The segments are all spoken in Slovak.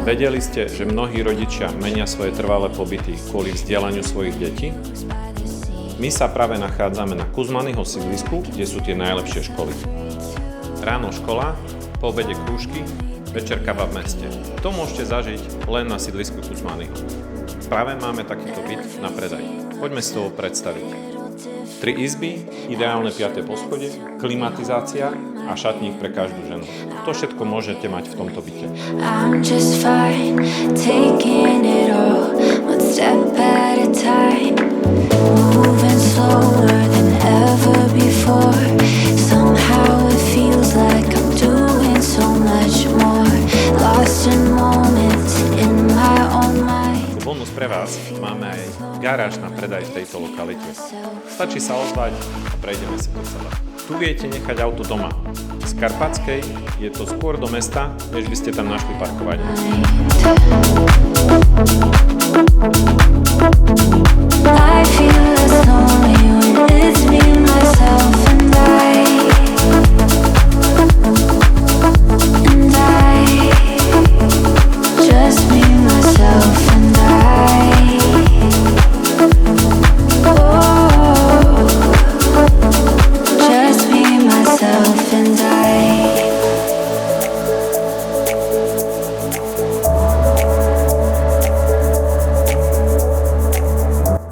Vedeli ste, že mnohí rodičia menia svoje trvalé pobyty kvôli vzdelaniu svojich detí? My sa práve nachádzame na Kuzmanyho sídlisku, kde sú tie najlepšie školy. Ráno škola, po obede krúžky, večer káva v meste. To môžete zažiť len na sídlisku Kuzmanyho. Práve máme takýto byt na predaj. Poďme si to predstaviť. 3 izby, ideálne 5. poschodie, klimatizácia a šatník pre každú ženu. To všetko môžete mať v tomto byte. I'm just fine, taking it all, one step at a time, moving slower than ever before. Somehow it feels like I'm doing so much more, lost in moments in my own mind. Bonus pre vás, máme aj garáž na predaj v tejto lokalite. Stačí sa ozvať a prejdeme si to celé. Tu viete nechať auto doma. Z Karpatskej je to skôr do mesta, než by ste tam našli parkovanie. I feel less lonely when it's me, myself and I. And I, just me, myself and I. Oh, just me, myself and I.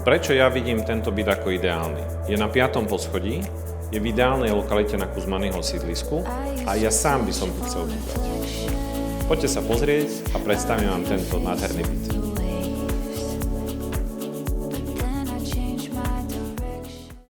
Prečo ja vidím tento byt ako ideálny? Je na 5. poschodí, je v ideálnej lokalite na Kuzmanyho sídlisku a ja sám by som tu chcel bývať. Poďte sa pozrieť a predstavím vám tento nádherný byt.